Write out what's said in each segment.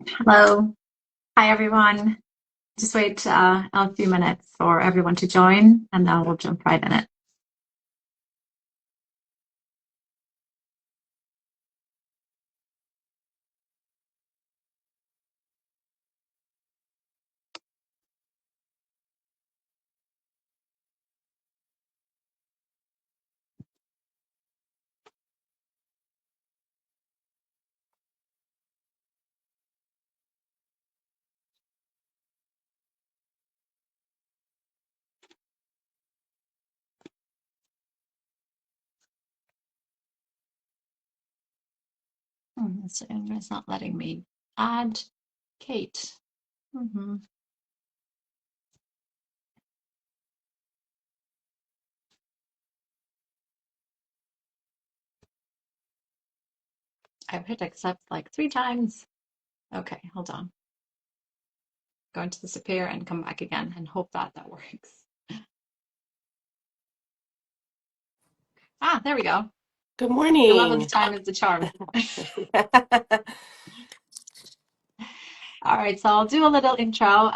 Hello. Hi, everyone. Just wait a few minutes for everyone to join, and then we'll jump right in it. It's not letting me add Kate. hmm I've hit accept like three times. Okay, hold on. Going to disappear and come back again and hope that that works. Ah, there we go. Good The 11th morning. time is the charm. All right, so I'll do a little intro.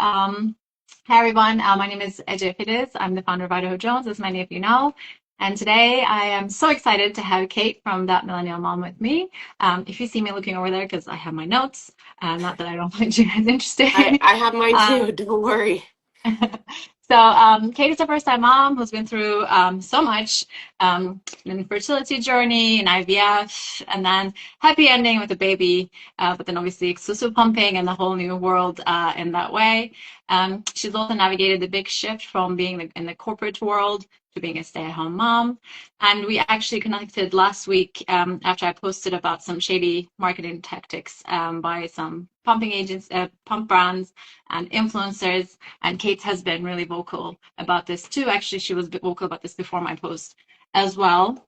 Hi, everyone. My name is Ejay Fides. I'm the founder of Idaho Jones, as many of you know. And today I am so excited to have Kate from That Millennial Mom with me. If you see me looking over there, because I have my notes, not that I don't find you guys I interesting. I have mine Um, too. Don't worry. So, Kate is a first-time mom who's been through so much, an infertility journey, an IVF, and then happy ending with a baby, but then obviously exclusive pumping and the whole new world in that way. She's also navigated the big shift from being in the corporate world to being a stay-at-home mom. And we actually connected last week after I posted about some shady marketing tactics by some pumping agents, pump brands, and influencers. And Kate has been really vocal about this too. Actually, she was vocal about this before my post as well.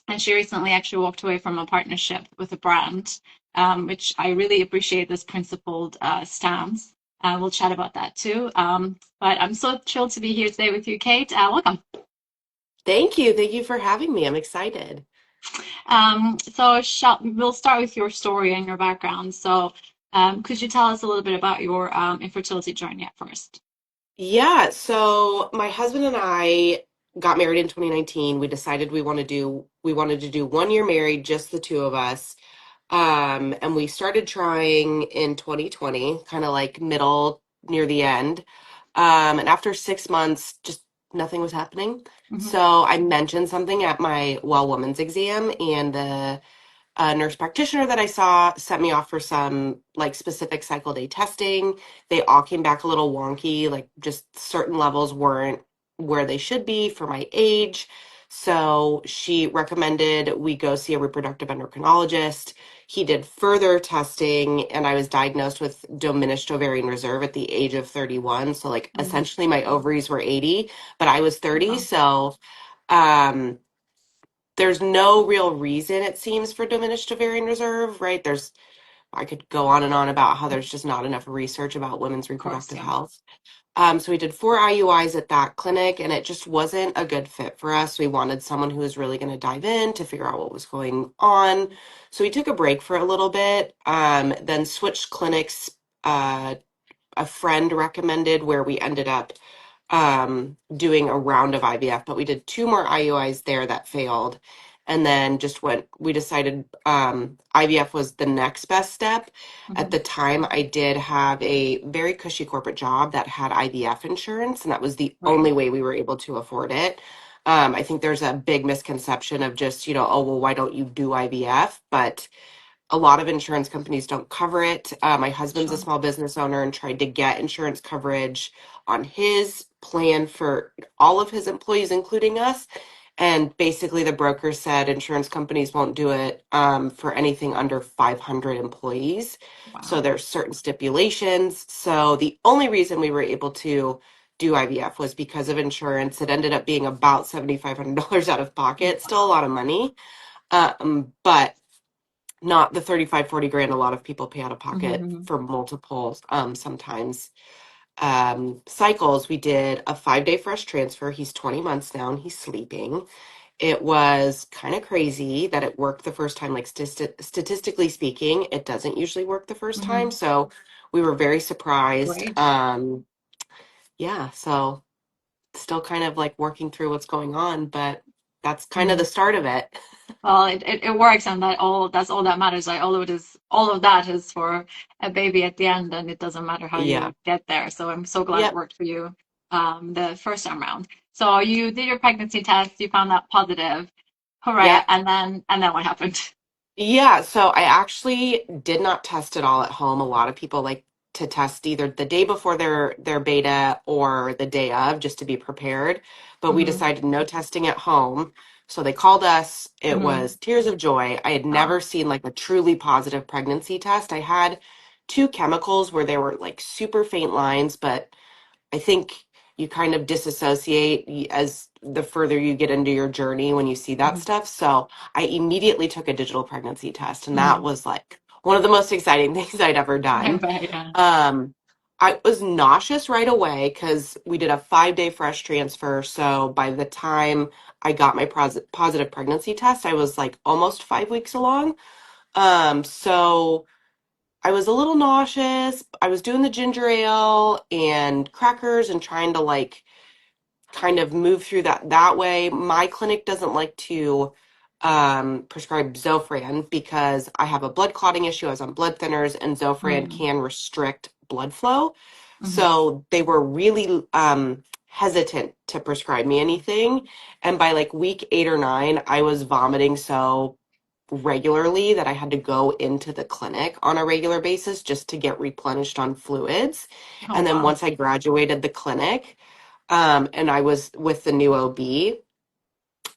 And she recently actually walked away from a partnership with a brand, which I really appreciate this principled stance. We'll chat about that too. But I'm so thrilled to be here today with you, Kate. Welcome. Thank you. Thank you for having me. I'm excited. We'll start with your story and your background. So, could you tell us a little bit about your infertility journey at first? Yeah, so my husband and I got married in 2019. We decided we wanted to do 1 year married, just the two of us. And we started trying in 2020, kind of like middle near the end. And after 6 months, just nothing was happening. hmm So I mentioned something at my well woman's exam, and the nurse practitioner that I saw sent me off for some like specific cycle day testing. They all came back a little wonky, like just certain levels weren't where they should be for my age. So she recommended we go see a reproductive endocrinologist. He did further testing, and I was diagnosed with diminished ovarian reserve at the age of 31. So, like, hmm essentially, my ovaries were 80, but I was 30. Wow. So, um, there's no real reason it seems for diminished ovarian reserve, right? I could go on and on about how there's just not enough research about women's Of course, reproductive yeah. health. So we did 4 IUIs at that clinic, and it just wasn't a good fit for us. We wanted someone who was really going to dive in to figure out what was going on. So we took a break for a little bit, then switched clinics. A friend recommended, where we ended up doing a round of IVF, but we did two more IUIs there that failed. And then we decided IVF was the next best step. At hmm the time, I did have a very cushy corporate job that had IVF insurance, and that was the Right. only way we were able to afford it. I think there's a big misconception of just, oh, well, why don't you do IVF? But a lot of insurance companies don't cover it. My husband's a Sure. small business owner and tried to get insurance coverage on his plan for all of his employees, including us. And basically, the broker said insurance companies won't do it for anything under 500 employees. So Wow. there's certain stipulations. So the only reason we were able to do IVF was because of insurance. It ended up being about $7,500 out of pocket, still a Wow. lot of money. But not the 35, 40 grand a lot of people pay out of pocket hmm for multiple sometimes cycles. We did a 5 day fresh transfer. He's 20 months now and he's sleeping. It was kind of crazy that it worked the first time. Like statistically speaking, it doesn't usually work the first time. Hmm. So we were very surprised. Great. Yeah, so still kind of like working through what's going on, but that's kind of Mm-hmm. the start of it. Well, it works, and that's all that matters. Like all of that is for a baby at the end, and it doesn't matter how Yeah. you get there. So I'm so glad it Yep. worked for you the first time round. So you did your pregnancy test, you found that positive. Hooray. Yep. And then what happened? Yeah, so I actually did not test it all at home. A lot of people like to test either the day before their beta or the day of just to be prepared. But we Hmm. decided no testing at home. So they called us. It Hmm. was tears of joy. I had Oh, never seen like a truly positive pregnancy test. I had two chemicals where there were like super faint lines, but I think you kind of disassociate as the further you get into your journey when you see that hmm. stuff. So I immediately took a digital pregnancy test, and that Hmm. was like one of the most exciting things I'd ever I done. bet, yeah. Um, I was nauseous right away because we did a 5-day fresh transfer. So by the time I got my positive pregnancy test, I was like almost 5 weeks along. So I was a little nauseous. I was doing the ginger ale and crackers and trying to like kind of move through that way. My clinic doesn't like to prescribe Zofran because I have a blood clotting issue. I was on blood thinners, and Zofran Mm. can restrict blood flow. Hmm. So they were really hesitant to prescribe me anything. And by like week 8 or 9, I was vomiting so regularly that I had to go into the clinic on a regular basis just to get replenished on fluids. Oh, And then wow. once I graduated the clinic, and I was with the new OB,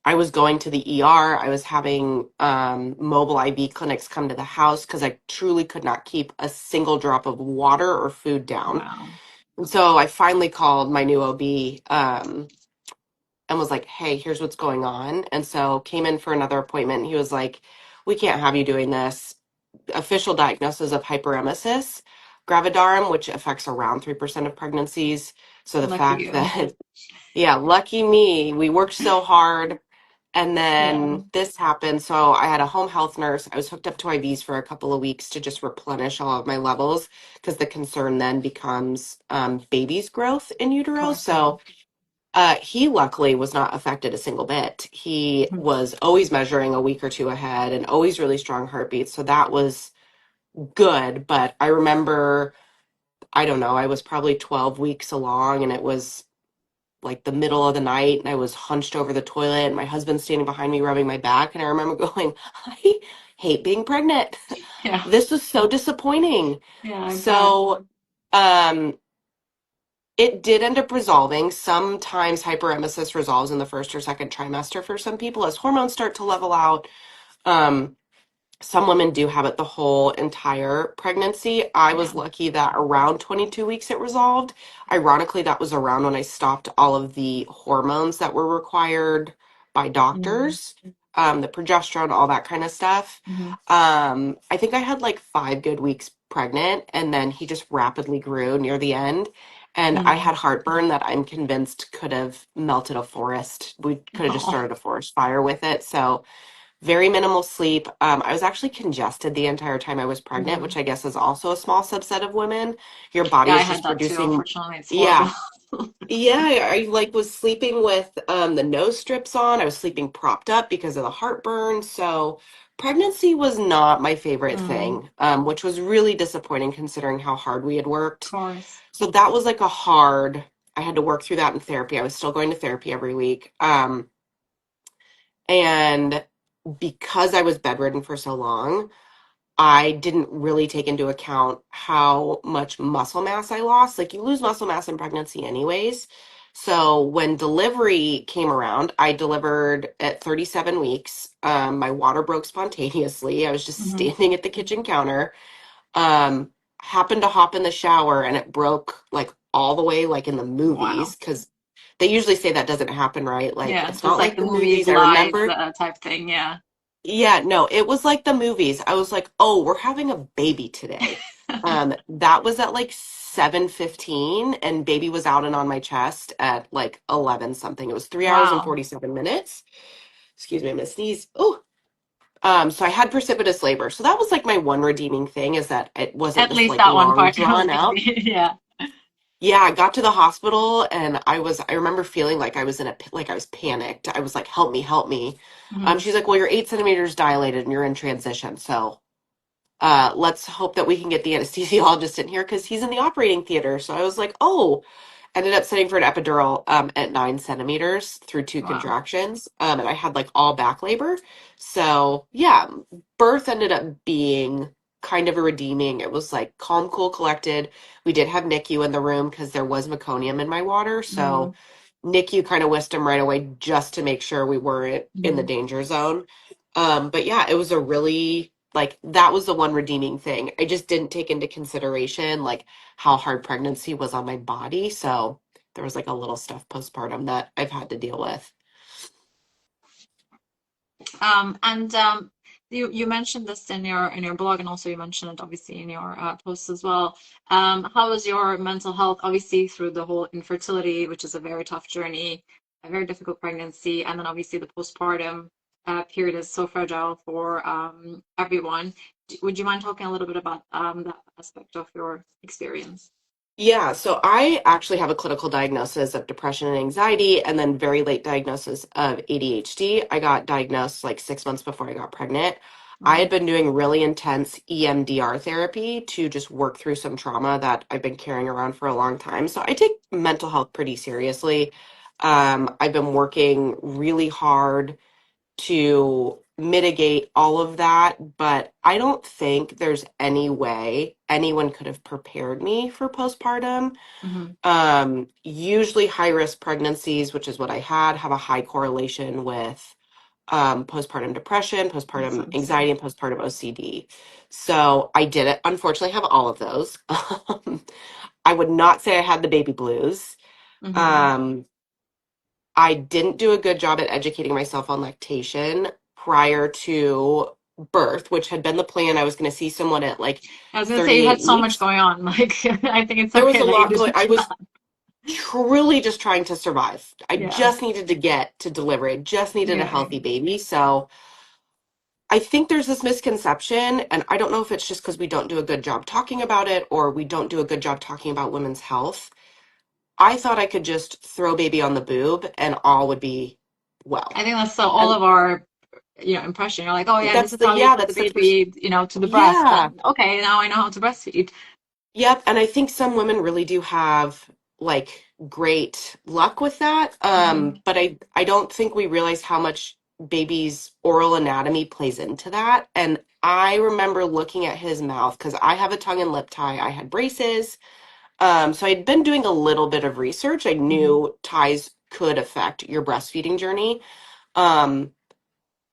I was going to the ER. I was having mobile IV clinics come to the house because I truly could not keep a single drop of water or food down. Wow. And so I finally called my new OB and was like, hey, here's what's going on. And so came in for another appointment. He was like, we can't have you doing this. Official diagnosis of hyperemesis gravidarum, which affects around 3% of pregnancies. So the Lucky fact you. that, yeah, lucky me, we worked so hard. And Yeah. then this happened. So I had a home health nurse. I was hooked up to IVs for a couple of weeks to just replenish all of my levels because the concern then becomes baby's growth in Of utero. course, yeah. So he luckily was not affected a single bit. He Mhm. was always measuring a week or two ahead and always really strong heartbeats. So that was good. But I remember, I don't know, I was probably 12 weeks along and it was like the middle of the night and I was hunched over the toilet and my husband's standing behind me rubbing my back. And I remember going, I hate being pregnant. Yeah. This was so disappointing. Yeah, I bet. So, um, it did end up resolving. Sometimes hyperemesis resolves in the first or second trimester for some people as hormones start to level out. Um, some women do have it the whole entire pregnancy. I was Yeah. lucky that around 22 weeks it resolved. Ironically, that was around when I stopped all of the hormones that were required by Mm-hmm. doctors, the progesterone, all that kind of stuff. Hmm. I think I had like 5 good weeks pregnant, and then he just rapidly grew near the end. And I Hmm. had heartburn that I'm convinced could have melted a forest. We could have just Oh, started a forest fire with it. So, very minimal sleep. I was actually congested the entire time I was pregnant, hmm. which I guess is also a small subset of women. Your body Yeah, I is had just that too. producing, Unfortunately, it's horrible. yeah. Yeah, I like was sleeping with the nose strips on. I was sleeping propped up because of the heartburn. So pregnancy was not my favorite Mm, thing, which was really disappointing considering how hard we had of worked. course. So that was like a hard, I had to work through that in therapy. I was still going to therapy every week. And because I was bedridden for so long, I didn't really take into account how much muscle mass I lost. Like you lose muscle mass in pregnancy anyways. So when delivery came around, I delivered at 37 weeks. My water broke spontaneously. I was just Hmm. standing at the kitchen counter. Um, Happened to hop in the shower and it broke like all the way like in the Wow. movies because they usually say that doesn't happen, right? Like Yeah, it's just not like like the the movie movies. I Brides remember type thing. Yeah. yeah, no, it was like the movies. I was like, "Oh, we're having a baby today." That was at like 7:15 and baby was out and on my chest at like 11 something. It was 3 hours and Wow. 47 minutes. excuse me, I'm gonna sneeze. Oh, so I had precipitous labor. So that was like my one redeeming thing is that it wasn't At this least like that one long part, drawn out. obviously. Yeah. Yeah, I got to the hospital and I remember feeling like I was like I was panicked. I was like, help me, help me. Hmm. She's like, well, you're 8 centimeters dilated and you're in transition. So let's hope that we can get the anesthesiologist in here because he's in the operating theater. So I was like, oh, ended up sitting for an epidural at 9 centimeters through two Wow. contractions. And I had like all back labor. So yeah, birth ended up being kind of a redeeming. It was like calm, cool, collected. We did have NICU in the room because there was meconium in my water. So Hmm. NICU kind of whisked him right away just to make sure we weren't in the Hmm. danger zone. But yeah, it was a really like that was the one redeeming thing. I just didn't take into consideration like how hard pregnancy was on my body. So there was like a little stuff postpartum that I've had to deal with. And you mentioned this in your blog, and also you mentioned it obviously in your posts as well. How was your mental health? Obviously, through the whole infertility, which is a very tough journey, a very difficult pregnancy, and then obviously the postpartum period is so fragile for everyone. Would you mind talking a little bit about that aspect of your experience? Yeah, so I actually have a clinical diagnosis of depression and anxiety, and then very late diagnosis of ADHD. I got diagnosed like 6 months before I got pregnant. I Mm-hmm. had been doing really intense EMDR therapy to just work through some trauma that I've been carrying around for a long time. So I take mental health pretty seriously. I've been working really hard to mitigate all of that, but I don't think there's any way anyone could have prepared me for postpartum. Mm-hmm. Usually high risk pregnancies, which is what I had, have a high correlation with postpartum depression, Makes postpartum sense. Yeah. anxiety, and postpartum OCD. So I didn't, unfortunately, have all of those. I would not say I had the baby blues. Mm-hmm. Um, I didn't do a good job at educating myself on lactation prior to birth, which had been the plan. I was going to see someone at like I was gonna say you had 38 so much weeks. going on. Like, I think it's There was okay a that you lot going. didn't. I was truly just trying to survive. I Yeah. just needed to get to delivery. I just needed a Yeah. healthy baby. So I think there's this misconception, and I don't know if it's just because we don't do a good job talking about it or we don't do a good job talking about women's health. I thought I could just throw baby on the boob and all would be well. I think that's so all And of our, impression. You're like, oh yeah, this is how you put the that's the first. baby, to the breast. Yeah. And okay, now I know how to breastfeed. Yep. And I think some women really do have like great luck with that. Hmm. But I don't think we realize how much baby's oral anatomy plays into that. And I remember looking at his mouth because I have a tongue and lip tie. I had braces. So I'd been doing a little bit of research. I Hmm. knew ties could affect your breastfeeding journey. Um,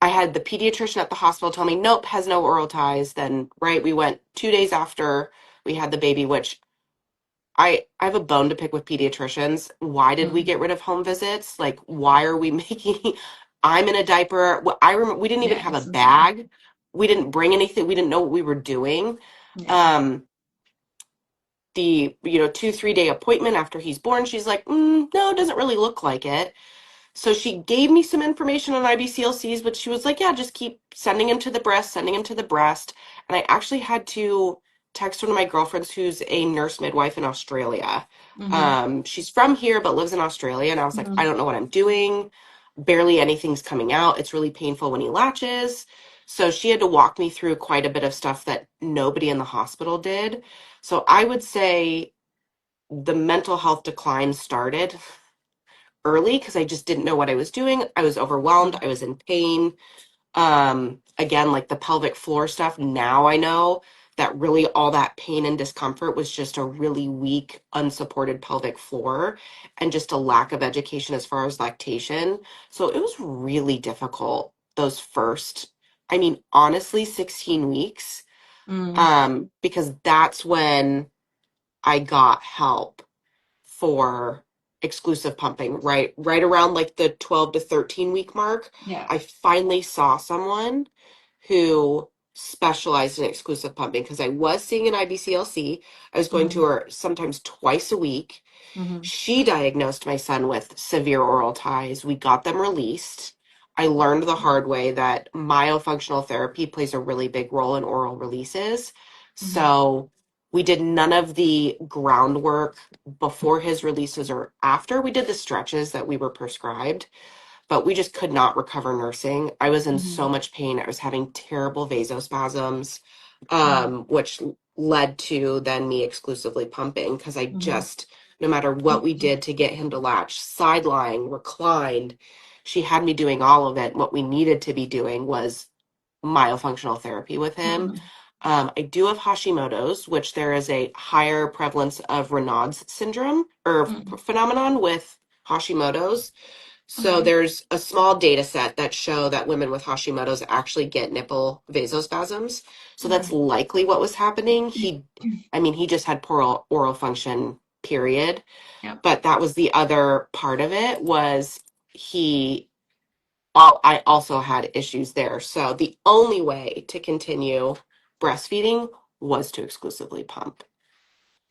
I had the pediatrician at the hospital tell me, nope, has no oral ties. Then, right, we went 2 days after we had the baby, which I have a bone to pick with pediatricians. Why did we Hmm. get rid of home visits? Like, why are we making, I'm in a diaper. Well, I remember we didn't even Yeah, have a it's insane. bag. We didn't bring anything. We didn't know what we were doing. Yeah. Um, the, 2, 3 day appointment after he's born, she's like, no, it doesn't really look like it. So she gave me some information on IBCLCs, but she was like, yeah, just keep sending him to the breast, sending him to the breast. And I actually had to text one of my girlfriends who's a nurse midwife in Australia. Hmm. She's from here, but lives in Australia. And I was like, I Hmm. don't know what I'm doing. Barely anything's coming out. It's really painful when he latches. So she had to walk me through quite a bit of stuff that nobody in the hospital did. So I would say the mental health decline started early because I just didn't know what I was doing. I was overwhelmed. I was in pain. Again, like the pelvic floor stuff, now I know that really all that pain and discomfort was just a really weak, unsupported pelvic floor and just a lack of education as far as lactation. So it was really difficult those first, I mean, honestly, 16 weeks, Mm. because that's when I got help for exclusive pumping, right around like the 12 to 13 week mark. Yeah. I finally saw someone who specialized in exclusive pumping because I was seeing an IBCLC. I was going to Hmm. her sometimes twice a week. Hmm. She diagnosed my son with severe oral ties. We got them released. I learned the hard way that myofunctional therapy plays a really big role in oral releases. Hmm. So we did none of the groundwork before his releases or after. We did the stretches that we were prescribed, but we just could not recover nursing. I was in Hmm. so much pain. I was having terrible vasospasms, Hmm. which led to then me exclusively pumping because I Hmm. just, no matter what we did to get him to latch, sideline, reclined, she had me doing all of it. What we needed to be doing was myofunctional therapy with him. Hmm. I do have Hashimoto's, which there is a higher prevalence of Raynaud's syndrome or Hmm. phenomenon with Hashimoto's. So Okay. there's a small data set that show that women with Hashimoto's actually get nipple vasospasms. So that's Okay. likely what was happening. I mean, he just had poor oral function, period. Yep. But that was the other part of it was he, I also had issues there. So the only way to continue breastfeeding was to exclusively pump.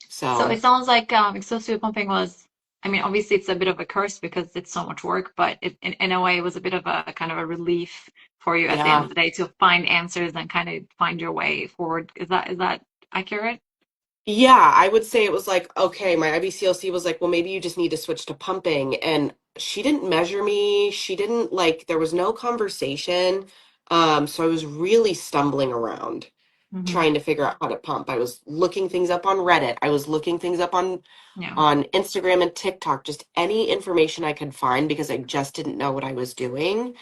So So it sounds like exclusive pumping was, I mean, obviously it's a bit of a curse because it's so much work, but in a way it was a bit of a kind of a relief for you at the end yeah. of the day to find answers and kind of find your way forward. Is that accurate? Yeah, I would say it was like, okay, my IBCLC was like, well, maybe you just need to switch to pumping. And she didn't measure me. She didn't like, there was no conversation. So I was really stumbling around Hmm. trying to figure out how to pump. I was looking things up on Reddit. I was looking things up Yeah. on Instagram and TikTok, just any information I could find because I just didn't know what I was doing.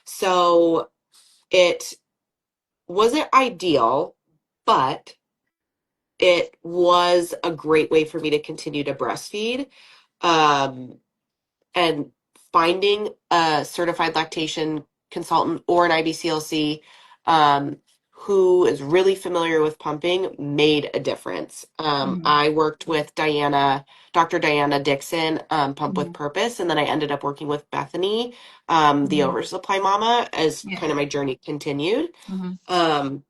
So it wasn't ideal, but it was a great way for me to continue to breastfeed. Um, and finding a certified lactation consultant or an IBCLC who is really familiar with pumping made a difference. Hmm. I worked with Dr. Diana Dixon, Pump with Hmm. Purpose, and then I ended up working with Bethany, the Hmm. oversupply mama, as Yeah. kind of my journey continued. Hmm. Um,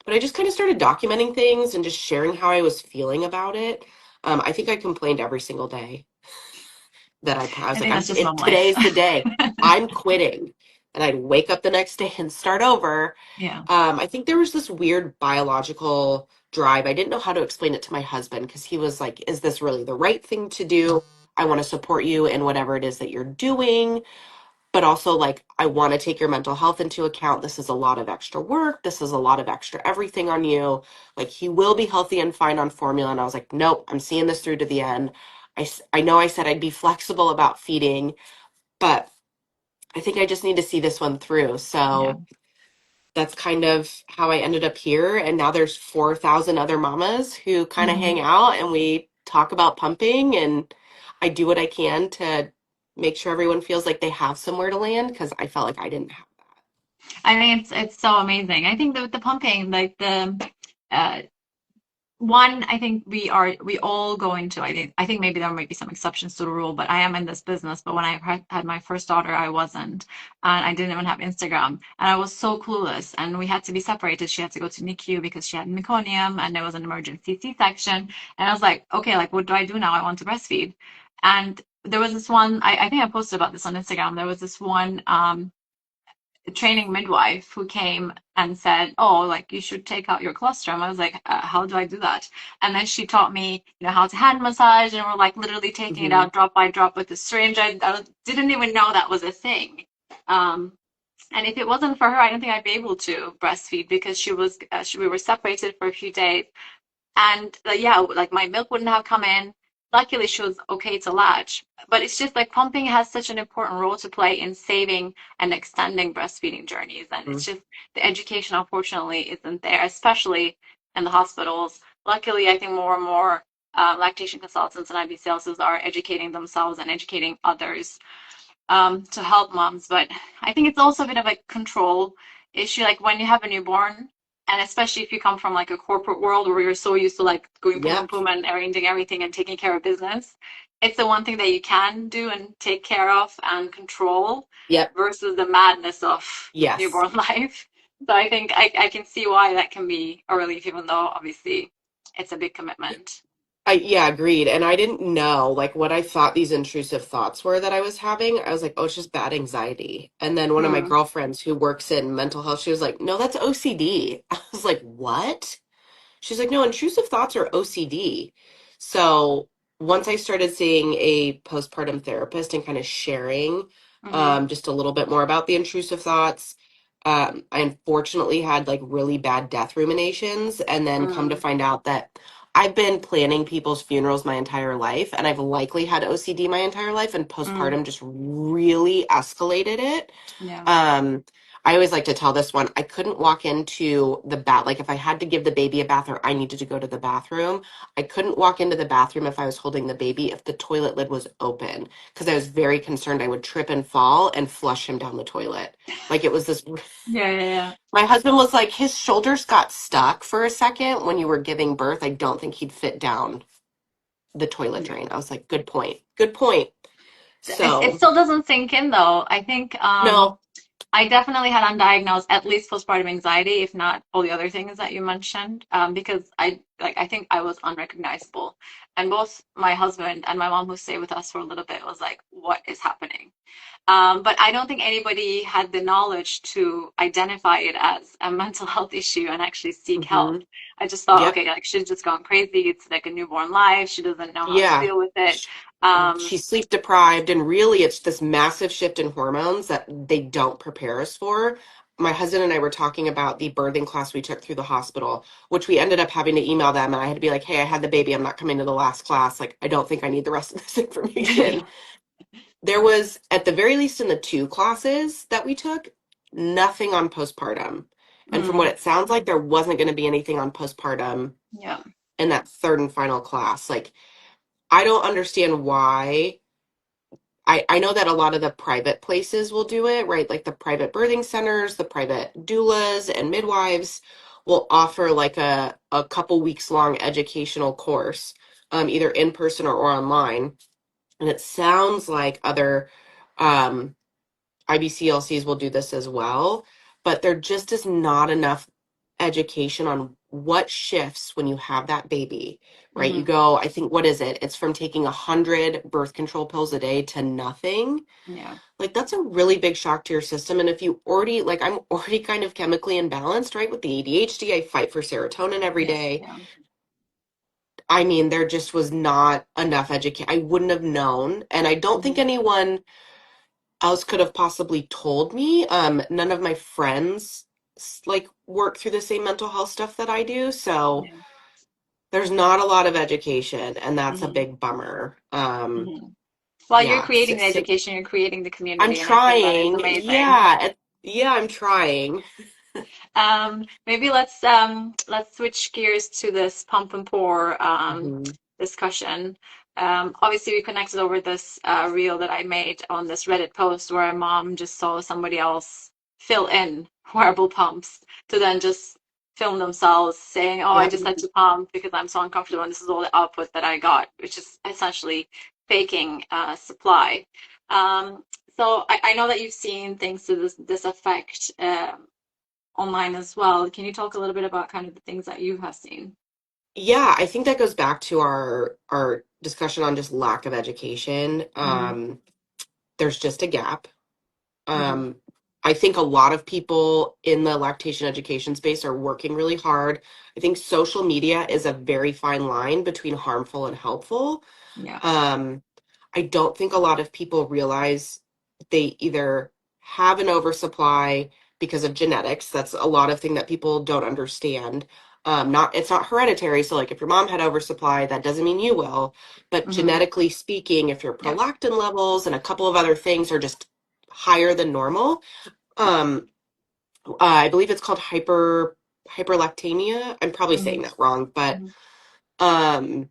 but I just kind of started documenting things and just sharing how I was feeling about it. I think I complained every single day that I was I like, think that's just mom life. today's the day. I'm quitting. And I'd wake up the next day and start over. Yeah. I think there was this weird biological drive. I didn't know how to explain it to my husband because he was like, is this really the right thing to do? I want to support you in whatever it is that you're doing, but also like I want to take your mental health into account. This is a lot of extra work. This is a lot of extra everything on you. Like he will be healthy and fine on formula. And I was like, nope, I'm seeing this through to the end. I know I said I'd be flexible about feeding, but I think I just need to see this one through. Yeah. So that's kind of how I ended up here. And now there's 4,000 other mamas who kind of hang Hmm. out and we talk about pumping and I do what I can to make sure everyone feels like they have somewhere to land because I felt like I didn't have. I think it's so amazing. I think that with the pumping, like the uh, one, I think we all go into. I think maybe there might be some exceptions to the rule, but I am in this business. But when I had my first daughter, I wasn't, and I didn't even have Instagram, and I was so clueless. And we had to be separated. She had to go to NICU because she had meconium, and there was an emergency C-section. And I was like, okay, like what do I do now? I want to breastfeed, and there was this one. I think I posted about this on Instagram. There was this one. Training midwife who came and said, "Oh, like you should take out your colostrum." I was like, "How do I do that?" And then she taught me, how to hand massage, and we're like literally taking it Mhm. out drop by drop with the syringe. I didn't even know that was a thing. Um, and if it wasn't for her, I don't think I'd be able to breastfeed because we were separated for a few days. And yeah, like my milk wouldn't have come in. Luckily, she was okay to latch. But it's just like pumping has such an important role to play in saving and extending breastfeeding journeys. And it's Mhm. just the education, unfortunately, isn't there, especially in the hospitals. Luckily, I think more and more lactation consultants and IBCLCs are educating themselves and educating others to help moms. But I think it's also a bit of a control issue. Like when you have a newborn, and especially if you come from like a corporate world where you're so used to like going boom, boom, Yep. boom and arranging everything and taking care of business, it's the one thing that you can do and take care of and control Yep. versus the madness of Yes. newborn life. So I think I can see why that can be a relief, even though obviously it's a big commitment. Yeah, agreed. And I didn't know like what I thought these intrusive thoughts were that I was having. I was like, oh, it's just bad anxiety. And then one of my Hmm. girlfriends who works in mental health, she was like, no, that's OCD. I was like, what? She's like, no, intrusive thoughts are OCD. So once I started seeing a postpartum therapist and kind of sharing Hmm. just a little bit more about the intrusive thoughts, I unfortunately had like really bad death ruminations, and then come to Mm. find out that I've been planning people's funerals my entire life, and I've likely had OCD my entire life, and Mm. postpartum just really escalated it. Yeah. um, I always like to tell this one. I couldn't walk into the bath. Like if I had to give the baby a bath or I needed to go to the bathroom, I couldn't walk into the bathroom if I was holding the baby if the toilet lid was open because I was very concerned I would trip and fall and flush him down the toilet. Like it was this. Yeah, yeah, yeah. My husband was like, his shoulders got stuck for a second when you were giving birth. I don't think he'd fit down the toilet Yeah. drain. I was like, good point. Good point. It So, still doesn't sink in though. I think no. I definitely had undiagnosed at least postpartum anxiety, if not all the other things that you mentioned, because I think I was unrecognizable, and both my husband and my mom, who stayed with us for a little bit, was like, "What is happening?" But I don't think anybody had the knowledge to identify it as a mental health issue and actually seek help. Hmm. I just thought, Yep. okay, like she's just gone crazy. It's like a newborn life. She doesn't know how to Yeah. deal with it. Sh- Um, She's sleep deprived, and really it's this massive shift in hormones that they don't prepare us for. My husband and I were talking about the birthing class we took through the hospital, which we ended up having to email them. And I had to be like, hey, I had the baby. I'm not coming to the last class. Like, I don't think I need the rest of this information. There was, at the very least, in the two classes that we took, nothing on postpartum. And from what mm, it sounds like, there wasn't going to be anything on postpartum yeah. in that third and final class. Like, I don't understand why. I know that a lot of the private places will do it, right? Like the private birthing centers, the private doulas and midwives will offer like a couple weeks long educational course, either in person or online. And it sounds like other um, IBCLCs will do this as well, but there just is not enough education on what shifts when you have that baby, right? You Hmm. go, I think, what is it? It's from taking 100 birth control pills a day to nothing. Yeah. Like, that's a really big shock to your system. And if you already, like, I'm already kind of chemically imbalanced, right? With the ADHD, I fight for serotonin every Yes. day. Yeah. I mean, there just was not enough education. I wouldn't have known. And I don't think Hmm. anyone else could have possibly told me. None of my friends like work through the same mental health stuff that I do, so Yeah. there's not a lot of education, and that's a Hmm. big bummer. Hmm. While you're Yeah, creating the education, you're creating the I'm community, and I think that is trying. amazing. Yeah, yeah, I'm trying. Maybe let's switch gears to this pump and pour Hmm. discussion. Obviously, we connected over this reel that I made on this Reddit post where a mom just saw somebody else fill in wearable pumps to then just film themselves saying, "Oh, I Yep. just had to pump because I'm so uncomfortable, and this is all the output that I got," which is essentially faking supply. Um, so I know that you've seen things to this effect. Online as well. Can you talk a little bit about kind of the things that you have seen? Yeah, I think that goes back to our discussion on just lack of education. Hmm. There's just a gap. Hmm. Um, I think a lot of people in the lactation education space are working really hard. I think social media is a very fine line between harmful and helpful. Yeah. Um, I don't think a lot of people realize they either have an oversupply because of genetics. That's a lot of thing that people don't understand. Not it's not hereditary. So like if your mom had oversupply, that doesn't mean you will. But Hmm. genetically speaking, if your Yeah. prolactin levels and a couple of other things are just higher than normal, um, I believe it's called hyperlactemia. I'm probably saying Hmm. that wrong, but Hmm. um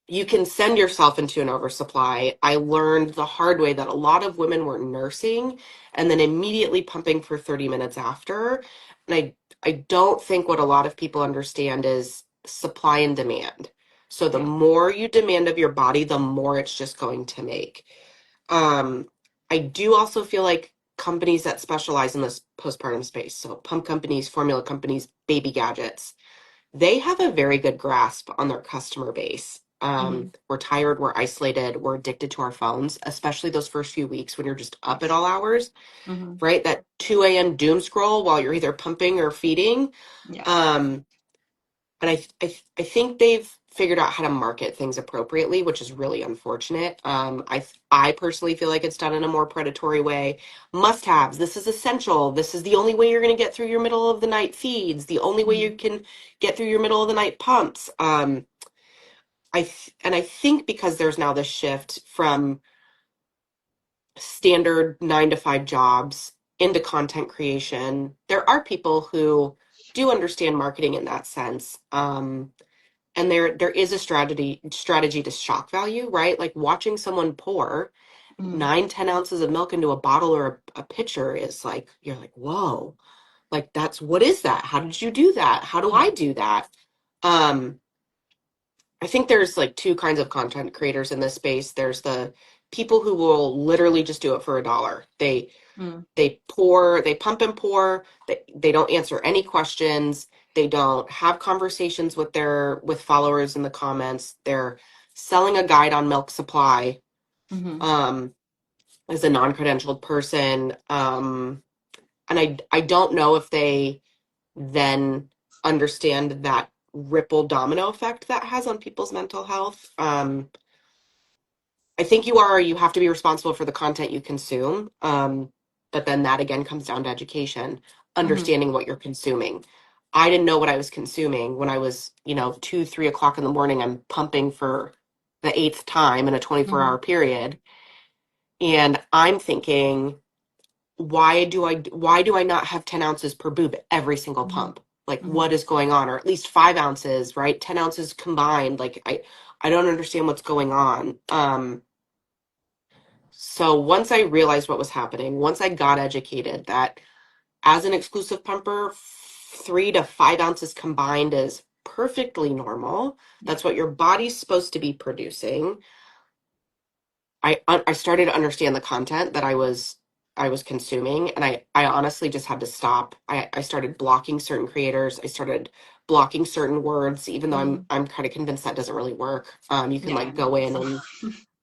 you can send yourself into an oversupply. I learned the hard way that a lot of women were nursing and then immediately pumping for 30 minutes after. And I don't think what a lot of people understand is supply and demand. So the Yeah. more you demand of your body, the more it's just going to make. Um, I do also feel like companies that specialize in this postpartum space, so pump companies, formula companies, baby gadgets, they have a very good grasp on their customer base. Mm-hmm. We're tired, we're isolated, we're addicted to our phones, especially those first few weeks when you're just up at all hours, Mm-hmm. right? That 2 a.m. doom scroll while you're either pumping or feeding. Yeah. Um, and I think they've figured out how to market things appropriately, which is really unfortunate. I personally feel like it's done in a more predatory way. Must-haves. This is essential. This is the only way you're going to get through your middle of the night feeds. The only way Mm-hmm. you can get through your middle of the night pumps. And I think because there's now this shift from standard 9 to 5 jobs into content creation, there are people who do understand marketing in that sense. And there is a strategy to shock value, right? Like watching someone pour Mm-hmm. 9, 10 ounces of milk into a bottle or a pitcher is like, you're like, whoa, like that's, what is that? How did you do that? How do I Yeah. do that? Um, I think there's like two kinds of content creators in this space. There's the people who will literally just do it for $1. Mm-hmm. They pump and pour, they don't answer any questions, they don't have conversations with followers in the comments. They're selling a guide on milk supply Mm-hmm. um as a non-credentialed person. And I don't know if they then understand that ripple domino effect that has on people's mental health. I think you have to be responsible for the content you consume. But then that again comes down to education, Mm-hmm. understanding what you're consuming. I didn't know what I was consuming when I was, 2, 3 o'clock in the morning. I'm pumping for the eighth time in a 24-hour period. And I'm thinking, why do I not have 10 ounces per boob every single Mm-hmm. pump? Like Mm-hmm. what is going on? Or at least 5 ounces, right? 10 ounces combined. Like I don't understand what's going on. So once I realized what was happening, once I got educated that as an exclusive pumper, 3 to 5 ounces combined is perfectly normal. Yeah. That's what your body's supposed to be producing. I started to understand the content that I was consuming, and I honestly just had to stop. I started blocking certain creators. I started blocking certain words, even though Mm-hmm. I'm kind of convinced that doesn't really work. You can Yeah, I like know. go in So. and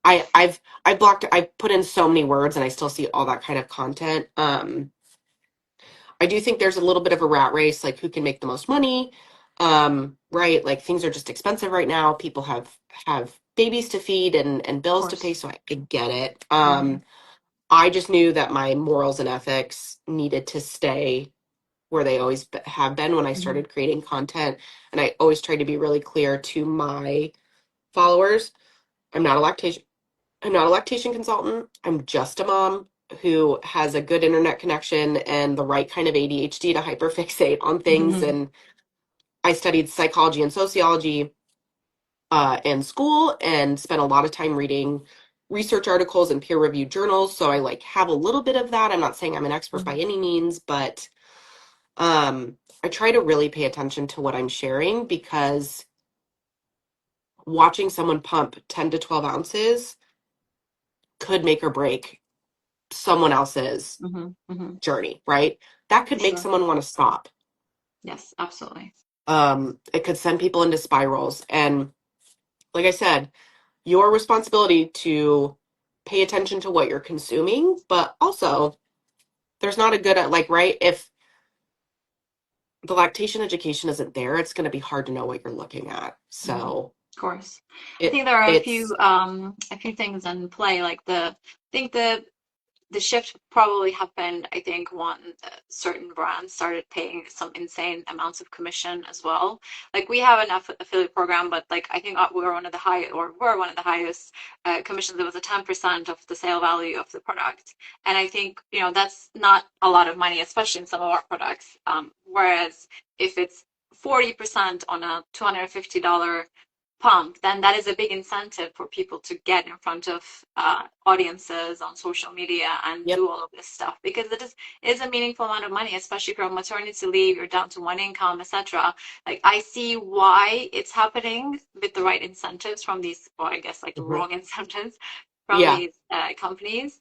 I put in so many words and I still see all that kind of content. I do think there's a little bit of a rat race, like who can make the most money. Right? Like things are just expensive right now. People have babies to feed and Of bills to pay, course. so I get it. Mm-hmm. I just knew that my morals and ethics needed to stay where they always have been when I Mm-hmm. started creating content, and I always tried to be really clear to my followers. I'm not a lactation I'm not a lactation consultant. I'm just a mom who has a good internet connection and the right kind of ADHD to hyperfixate on things. Mm-hmm. And I studied psychology and sociology in school and spent a lot of time reading research articles and peer-reviewed journals. So I like have a little bit of that. I'm not saying I'm an expert by any means, but I try to really pay attention to what I'm sharing because watching someone pump 10 to 12 ounces could make or break someone else's Mm-hmm. Mm-hmm. journey, right? That For could make sure. someone want to stop. Yes, absolutely. It could send people into spirals. And like I said, your responsibility to pay attention to what you're consuming, but also there's not a good, like, right? If the lactation education isn't there, it's going to be hard to know what you're looking at. Mm-hmm. So Of course. I it think there are it's a few things in play. Like I think the shift probably happened, I think, when certain brands started paying some insane amounts of commission as well. Like we have an affiliate program, but like I think we were one of the high or were one of the highest commissions. It was a 10% of the sale value of the product, and I think that's not a lot of money, especially in some of our products. Whereas if it's 40% on a $250 pump, then that is a big incentive for people to get in front of audiences on social media and yep. do all of this stuff because it is a meaningful amount of money, especially if you're on maternity leave, you're down to one income, etc. Like I see why it's happening with the right incentives from these, or I guess like the Mhm. wrong incentives from Yeah. these companies.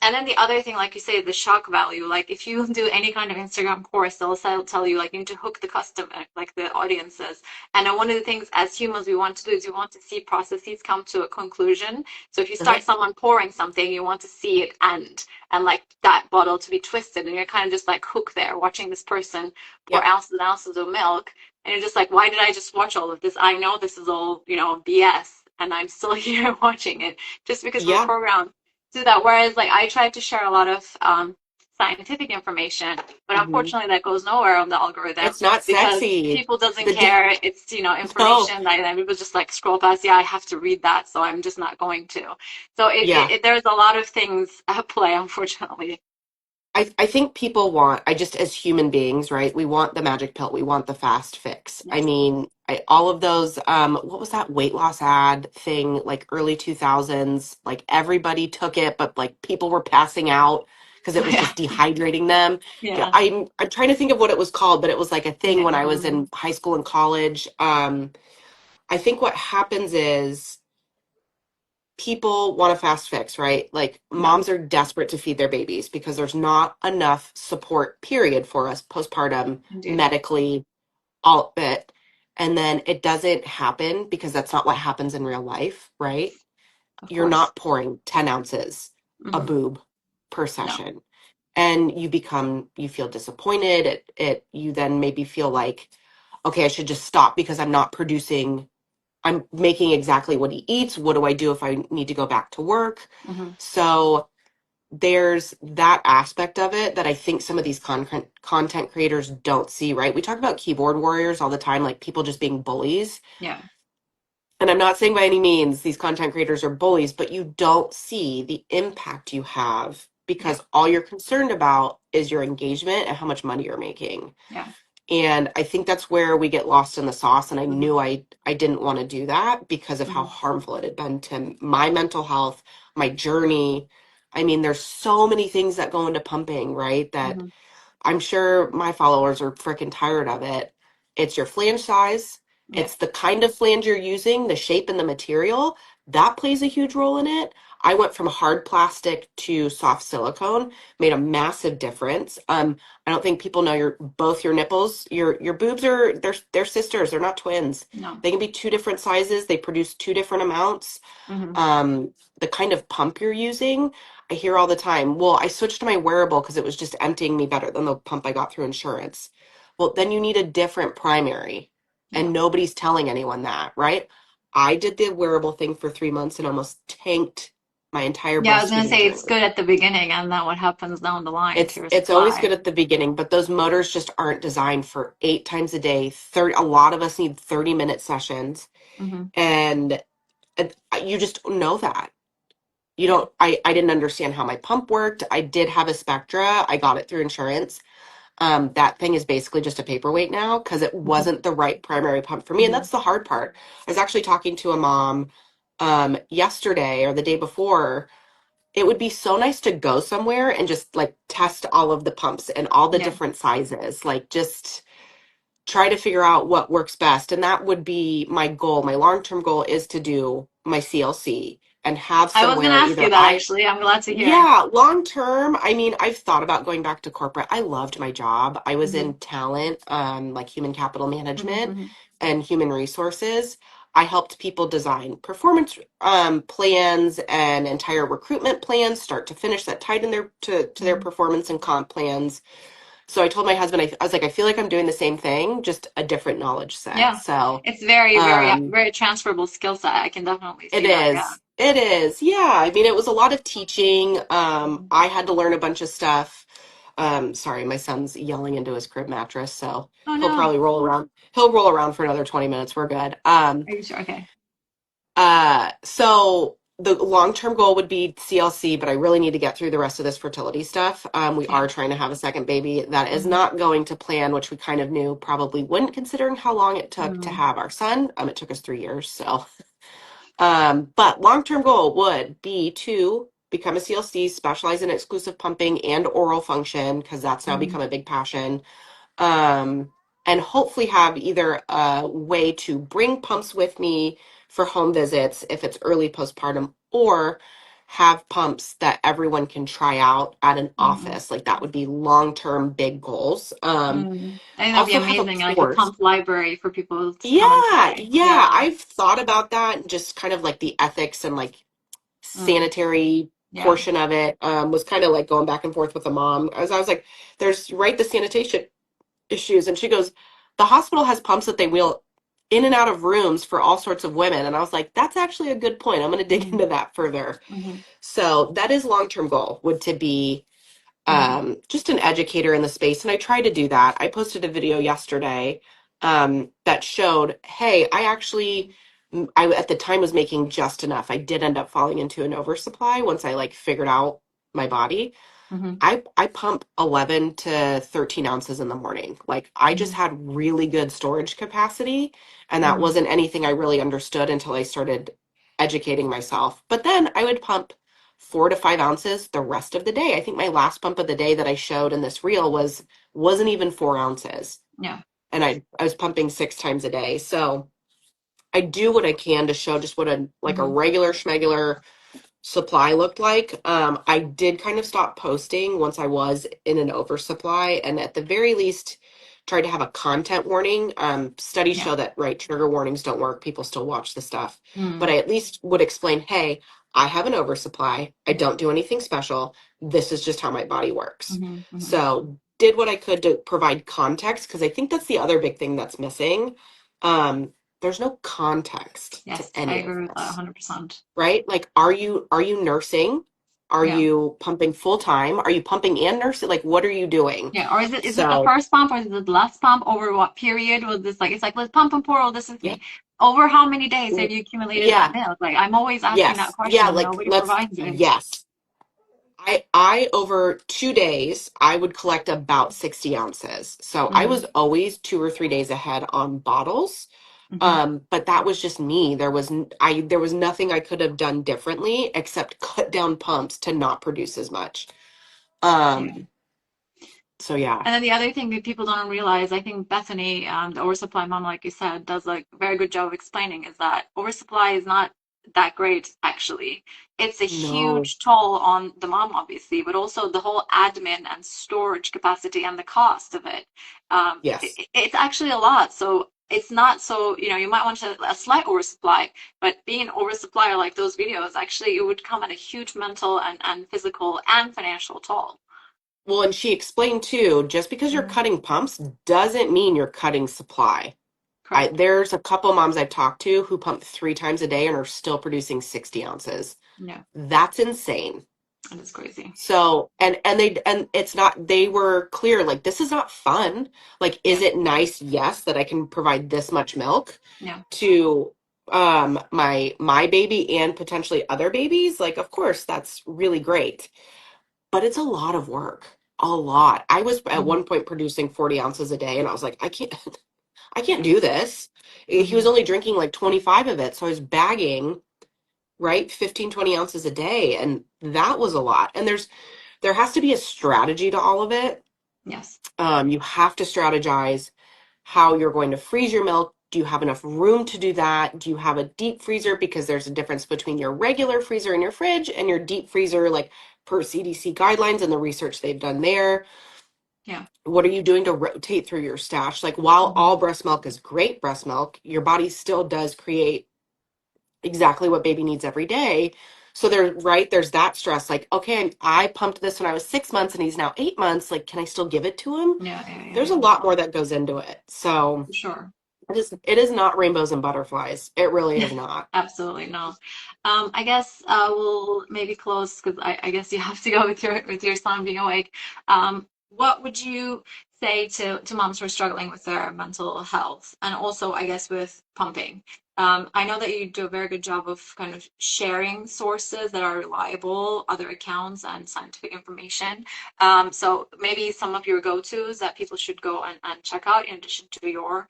And then the other thing, like you say, the shock value. Like if you do any kind of Instagram course, they'll tell you like you need to hook the customer, like the audiences. And then one of the things as humans we want to do is we want to see processes come to a conclusion. So if you Uh-huh. start someone pouring something, you want to see it end and like that bottle to be twisted, and you're kind of just like hooked there watching this person pour Yep. ounces and ounces of milk, and you're just like, why did I just watch all of this? I know this is all, BS, and I'm still here watching it just because we're Yeah. programmed do that. Whereas, like, I try to share a lot of scientific information, but Hmm. unfortunately, that goes nowhere on the algorithm It's not because sexy. people doesn't The d- care. It's no. information that people just like scroll past. Yeah, I have to read that, so I'm just not going to. So Yeah. there's a lot of things at play, unfortunately. I think people want, I just as human beings, right? We want the magic pill. We want the fast fix. I Yes. mean, all of those, what was that weight loss ad thing, like early 2000s? Like everybody took it, but like people were passing out because it Oh was yeah, just dehydrating them. Yeah, yeah. I'm trying to think of what it was called, but it was like a I thing when don't I was remember. in high school and college. I think what happens is people want a fast fix, right? Like Yeah, moms are desperate to feed their babies because there's not enough support, period, for us postpartum, indeed, medically, all of it. And then it doesn't happen because that's not what happens in real life, right? of You're course. not pouring 10 ounces a Hmm. boob per No. session. And you feel disappointed. You then maybe feel like, okay, I should just stop because I'm making exactly what he eats. What do I do if I need to go back to work? Hmm. So there's that aspect of it that I think some of these content creators don't see, right? We talk about keyboard warriors all the time, like people just being bullies. Yeah. And I'm not saying by any means these content creators are bullies, but you don't see the impact you have Yeah. because all you're concerned about is your engagement and how much money you're making. Yeah. And I think that's where we get lost in the sauce. And I Hmm. knew I didn't want to do that because of how Hmm. harmful it had been to my mental health, my journey. I mean, there's so many things that go into pumping, right? That Hmm. I'm sure my followers are freaking tired of it. It's your flange size, Yeah. it's the kind of flange you're using, the shape and the material. That plays a huge role in it. I went from hard plastic to soft silicone, made a massive difference. I don't think people know your nipples, your boobs are they're sisters, they're not twins. No. They can be two different sizes, they produce two different amounts. Hmm. The kind of pump you're using, I hear all the time, well, I switched to my wearable because it was just emptying me better than the pump I got through insurance. Well, then you need a different primary. Yeah. And nobody's telling anyone that, right? I did the wearable thing for 3 months and almost tanked my entire Yeah, I was gonna breastfeeding say it's journey. good at the beginning, and then what happens down the line to your It's always supply. good at the beginning, but those motors just aren't designed for 8 times a day. 30, a lot of us need 30-minute sessions, Hmm. and you just know that. You Yeah. don't I didn't understand how my pump worked. I did have a Spectra. I got it through insurance. That thing is basically just a paperweight now because it Hmm. wasn't the right primary pump for me. And Hmm. that's the hard part. I was actually talking to a mom yesterday or the day before. It would be so nice to go somewhere and just like test all of the pumps and all the Yeah. different sizes. Like just try to figure out what works best. And that would be my goal. My long-term goal is to do my CLC and have I was gonna somewhere ask you either that actually. I'm glad to hear. yeah, long term. I mean, I've thought about going back to corporate. I loved my job. I was Hmm. in talent, like human capital Hmm. management Hmm. and human resources. I helped people design performance plans and entire recruitment plans, start to finish, that tied in to their Hmm. performance and comp plans. So I told my husband, I was like, I feel like I'm doing the same thing, just a different knowledge set. Yeah, So, it's very, very, um, very transferable skill set. I can definitely it see that. Yeah. is. It is. Yeah. I mean, it was a lot of teaching. Hmm. I had to learn a bunch of stuff. Sorry, my son's yelling into his crib mattress, so Oh he'll no. probably roll around. He'll roll around for another 20 minutes. We're good. Are you sure? Okay. So the long-term goal would be CLC, but I really need to get through the rest of this fertility stuff. We Yeah. are trying to have a second baby. That is Hmm. not going to plan, which we kind of knew probably wouldn't, considering how long it took to Hmm. have our son. It took us 3 years, so. But long-term goal would be to become a CLC, specialize in exclusive pumping and oral function, because that's now Hmm. become a big passion. Um, and hopefully have either a way to bring pumps with me for home visits if it's early postpartum, or have pumps that everyone can try out at an Mm-hmm. office. Like that would be long-term big goals. Mm. I think that'd be Also have a amazing, like a course. pump library for people to come and Yeah, try. yeah. Yeah. I've thought about that, just kind of like the ethics and like Mm. sanitary Yeah. portion of it. Was kind of like going back and forth with the mom as I was like, there's right the sanitation issues. And she goes, the hospital has pumps that they wheel in and out of rooms for all sorts of women. And I was like, that's actually a good point. I'm going to dig Mm-hmm. into that further. Mm-hmm. So that is long-term goal would to be Mm. just an educator in the space. And I try to do that. I posted a video yesterday that showed, hey, I at the time was making just enough. I did end up falling into an oversupply once I like figured out my body. Mm-hmm. I pump 11 to 13 ounces in the morning. Like I just Mm-hmm. had really good storage capacity, and that Mm-hmm. wasn't anything I really understood until I started educating myself. But then I would pump 4 to 5 ounces the rest of the day. I think my last pump of the day that I showed in this reel wasn't even 4 ounces. Yeah. And I was pumping 6 times a day. So I do what I can to show just what a like a Mm-hmm. regular schmegular supply looked like. I did kind of stop posting once I was in an oversupply, and at the very least, tried to have a content warning. Studies Yeah. show that right trigger warnings don't work. People still watch the stuff, but Mm. I at least would explain, hey, I have an oversupply. I don't do anything special. This is just how my body works. Mm-hmm. Mm-hmm. So did what I could to provide context because I think that's the other big thing that's missing. There's no context to Yes, I any of agree with that this, 100%. right? Like, are you nursing? Are Yeah. you pumping full time? Are you pumping and nursing? Like, what are you doing? Yeah. Or is it the So, first pump or is it the last pump? Over what period was this like? It's like let's pump and pour all this with yeah, me. Over how many days have mm, you accumulated that yeah, milk? Like I'm always asking that yes, yeah. question and Like, nobody provides it. yes. I over 2 days, I would collect about 60 ounces. So I Mm-hmm. was always 2 or 3 days ahead on bottles. Mm-hmm. But that was just me. There was nothing I could have done differently except cut down pumps to not produce as much. Yeah. Um, so yeah, And then the other thing that people don't realize, I think Bethany, the oversupply mom, like you said, does like a very good job of explaining is that oversupply is not that great actually. It's a no, huge toll on the mom, obviously, but also the whole admin and storage capacity and the cost of it. yes. It's actually a lot. So it's not so, you might want a slight oversupply, but being an oversupplier like those videos, actually, it would come at a huge mental and physical and financial toll. Well, and she explained too, just because you're Mhm. cutting pumps doesn't mean you're cutting supply. Correct. There's a couple moms I've talked to who pump 3 times a day and are still producing 60 ounces. Yeah. That's insane. That is crazy. So, and it's not, they were clear, like, this is not fun. Like, is Yeah. it nice? Yes, that I can provide this much milk Yeah. to my baby and potentially other babies. Like, of course, that's really great. But it's a lot of work. A lot. I was at Hmm. one point producing 40 ounces a day and I was like, I can't do this. He was Hmm. only drinking like 25 of it. So I was bagging, right, 15, 20 ounces a day. And that was a lot. And there has to be a strategy to all of it. Yes. You have to strategize how you're going to freeze your milk. Do you have enough room to do that? Do you have a deep freezer? Because there's a difference between your regular freezer in your fridge and your deep freezer, like per CDC guidelines and the research they've done there. Yeah. What are you doing to rotate through your stash? Like, while Hmm. all breast milk is great breast milk, your body still does create exactly what baby needs every day. So there's that stress. Like, okay, I pumped this when I was 6 months and he's now 8 months. Like, can I still give it to him? Yeah. Yeah. Yeah. There's a Yeah. lot more that goes into it. So For sure. it is not rainbows and butterflies. It really is not. Absolutely no. I guess we'll maybe close because I guess you have to go with your son being awake. What would you say to moms who are struggling with their mental health and also I guess with pumping? I know that you do a very good job of kind of sharing sources that are reliable, other accounts and scientific information. So maybe some of your go-tos that people should go and check out in addition to your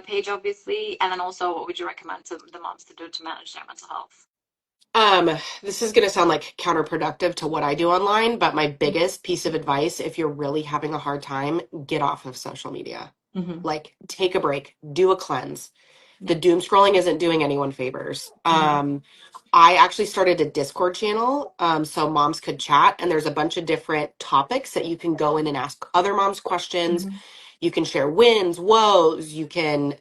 page, obviously, and then also what would you recommend to the moms to do to manage their mental health? Um, this is going to sound like counterproductive to what I do online, but my biggest piece of advice, if you're really having a hard time, get off of social media. Mm-hmm. Like, take a break, do a cleanse. The Yeah. doom scrolling isn't doing anyone favors. Mm-hmm. I actually started a Discord channel so moms could chat, and there's a bunch of different topics that you can go in and ask other moms questions. Mhm. You can share wins, woes, you can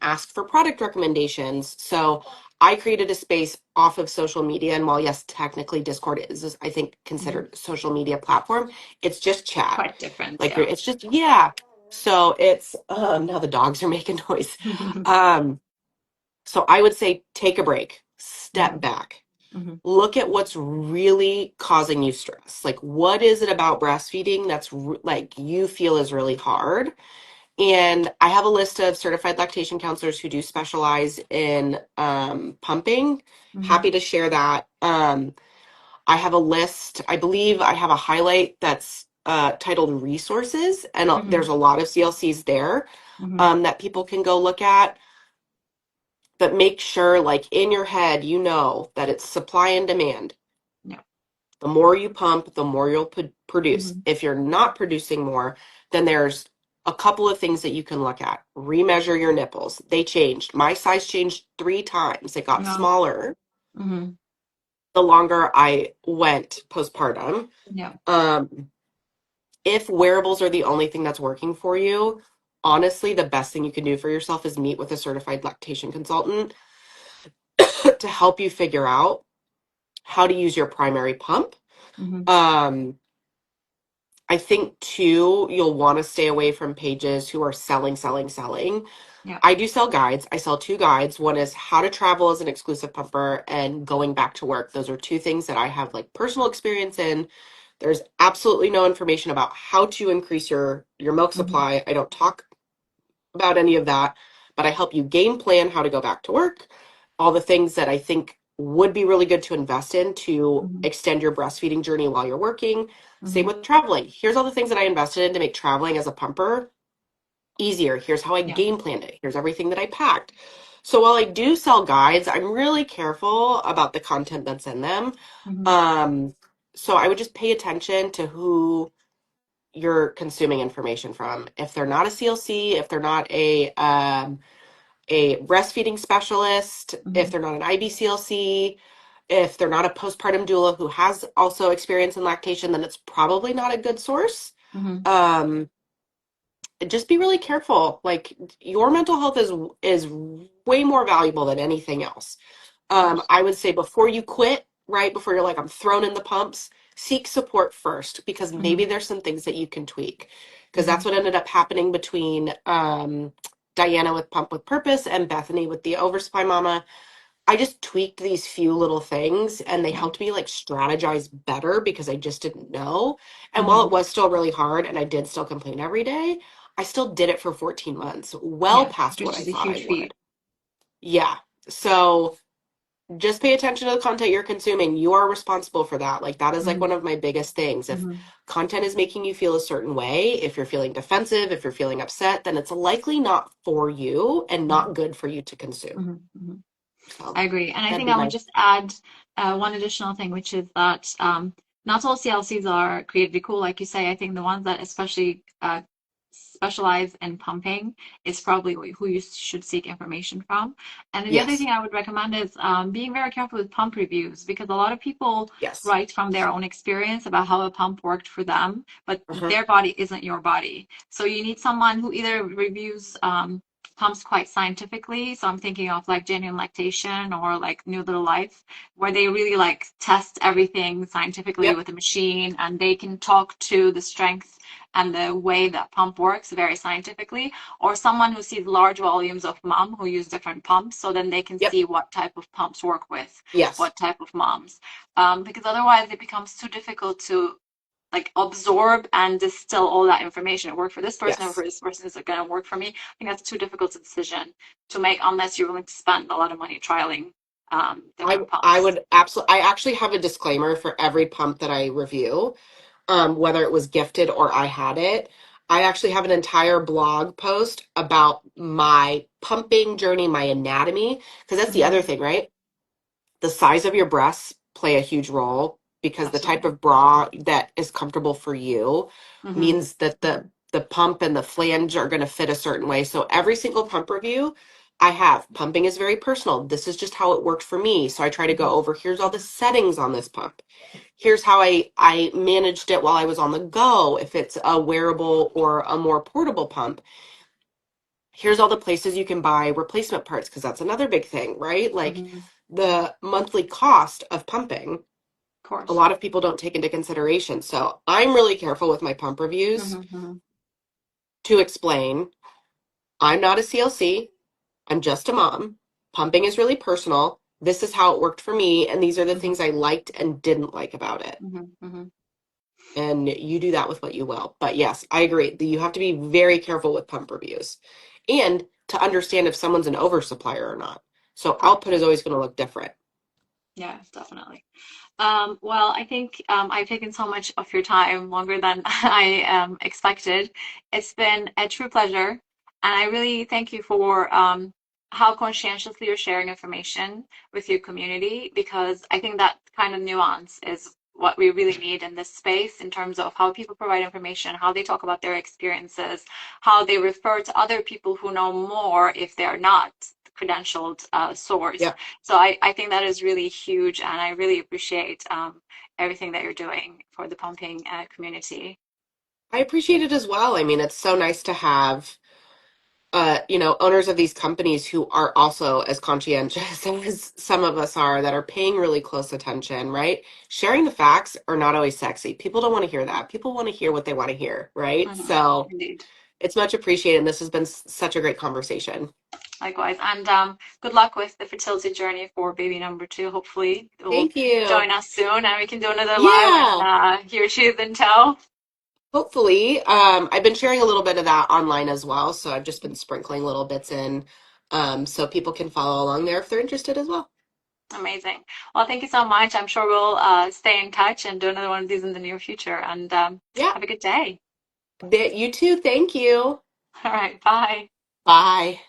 ask for product recommendations. So I created a space off of social media, and while yes, technically Discord is I think Mhm. considered a social media platform, it's just chat. Quite different, Like yeah. it's just yeah. So it's now the dogs are making noise. Um so I would say take a break, step Mhm. back, Mhm. look at what's really causing you stress. Like, what is it about breastfeeding that's like you feel is really hard? And I have a list of certified lactation counselors who do specialize in pumping. Mhm. Happy to share that. I have a list, I believe I have a highlight that's titled resources, and there's Mhm. a lot of CLCs there Mhm. that people can go look at. But make sure, like in your head, you know that it's supply and demand. Yeah. The more you pump, the more you'll produce. Mhm. If you're not producing more, then there's a couple of things that you can look at. Remeasure your nipples. They changed. My size changed 3 times. It got Yeah. smaller Mhm. the longer I went postpartum. Yeah. Um, if wearables are the only thing that's working for you, honestly, the best thing you can do for yourself is meet with a certified lactation consultant to help you figure out how to use your primary pump. Mhm. Um, I think too, you'll want to stay away from pages who are selling, selling, selling. Yeah. I do sell guides. I sell 2 guides. One is how to travel as an exclusive pumper and going back to work. Those are 2 things that I have like personal experience in. There's absolutely no information about how to increase your milk Mhm. supply. I don't talk about any of that, but I help you game plan how to go back to work, all the things that I think would be really good to invest in to Mhm. extend your breastfeeding journey while you're working. Same Mhm. with traveling. Here's all the things that I invested in to make traveling as a pumper easier. Here's how I Yeah. game planned it. Here's everything that I packed. So while I do sell guides, I'm really careful about the content that's in them. Mhm. Um, so I would just pay attention to who you're consuming information from. If they're not a CLC, if they're not a breastfeeding specialist, if Mhm. they're not an IBCLC, if they're not a postpartum doula who has also experience in lactation, then it's probably not a good source. Mhm. Um, just be really careful. Like your mental health is way more valuable than anything else. Of course. I would say before you quit, right before you're like, I'm thrown in the pumps, seek support first because maybe Mhm. there's some things that you can tweak. Because that's Mhm. what ended up happening between Diana with Pump with Purpose and Bethany with the Oversupply Mama. I just tweaked these few little things and they Yeah. helped me like strategize better because I just didn't know. And while it Mhm. was still really hard and I did still complain every day, I still did it for 14 months, well Yeah. past what Which I is a thought I huge feat. would. Yeah. So just pay attention to the content you're consuming. You are responsible for that. Like that is like one Mhm. of my biggest things. If Mhm. content is making you feel a certain way, if you're feeling defensive, if you're feeling upset, then it's likely not for you and not Mhm. good for you to consume. Mhm. Mhm. So I agree. And I that'd think be I would my just add one additional thing, which is that not all CLCs are created equal. Like you say, I think the ones that especially specialize in pumping is probably who you should seek information from. And the other yes. thing I would recommend is being very careful with pump reviews because a lot of people Yes. write from their own experience about how a pump worked for them, but Uh-huh. their body isn't your body. So you need someone who either reviews pumps quite scientifically. So I'm thinking of like Genuine Lactation or like New Little Life, where they really like test everything scientifically Yep. with a machine and they can talk to the strength and the way that pump works very scientifically, or someone who sees large volumes of mom who use different pumps, so then they can Yep. see what type of pumps work with Yes. what type of moms. Because otherwise it becomes too difficult to like absorb and distill all that information. It worked for this person, or for Yes. this person, is it going to work for me? I think that's too difficult a decision to make unless you're willing to spend a lot of money trialing I different I pumps. would absolutely I actually have a disclaimer for every pump that I review, whether it was gifted or I had it. I actually have an entire blog post about my pumping journey, my anatomy, because that's the Mm-hmm. other thing, right? The size of your breasts play a huge role because the type Absolutely. of bra that is comfortable for you Mm-hmm. means that the pump and the flange are going to fit a certain way. So every single pump review, I have. Pumping is very personal. This is just how it worked for me. So I try to go Mhm. over, here's all the settings on this pump. Here's how I managed it while I was on the go. If it's a wearable or a more portable pump, here's all the places you can buy replacement parts because that's another big thing, right? Like Mhm. the monthly cost of pumping, Of a course. lot of people don't take into consideration. So I'm really careful with my pump reviews Mhm. Mhm. to explain I'm not a CLC. I'm just a mom. Pumping is really personal. This is how it worked for me. And these are the Mhm. things I liked and didn't like about it. Mhm. Mhm. And you do that with what you will. But yes, I agree that you have to be very careful with pump reviews and to understand if someone's an oversupplier or not. So Correct. output is always going to look different. Yeah, definitely. Well, I think I've taken so much of your time, longer than I expected. It's been a true pleasure, and I really thank you for how conscientiously you're sharing information with your community, because I think that kind of nuance is what we really need in this space in terms of how people provide information, how they talk about their experiences, how they refer to other people who know more if they're not credentialed source. Yeah. So I think that is really huge, and I really appreciate everything that you're doing for the pumping community. I appreciate it as well. I mean, it's so nice to have owners of these companies who are also as conscientious as some of us are that are paying really close attention, right? Sharing the facts are not always sexy. People don't want to hear that. People want to hear what they want to hear, right? Mhm. So Indeed. it's much appreciated. And this has been such a great conversation. Likewise. And good luck with the fertility journey for baby number two. Hopefully, it will Thank you. join us soon and we can do another live and Yeah, hear she's in tow. hopefully. I've been sharing a little bit of that online as well. So I've just been sprinkling little bits in so people can follow along there if they're interested as well. Amazing. Well, thank you so much. I'm sure we'll stay in touch and do another one of these in the near future. And Yeah, have a good day. you too. Thank you. All right. Bye. Bye.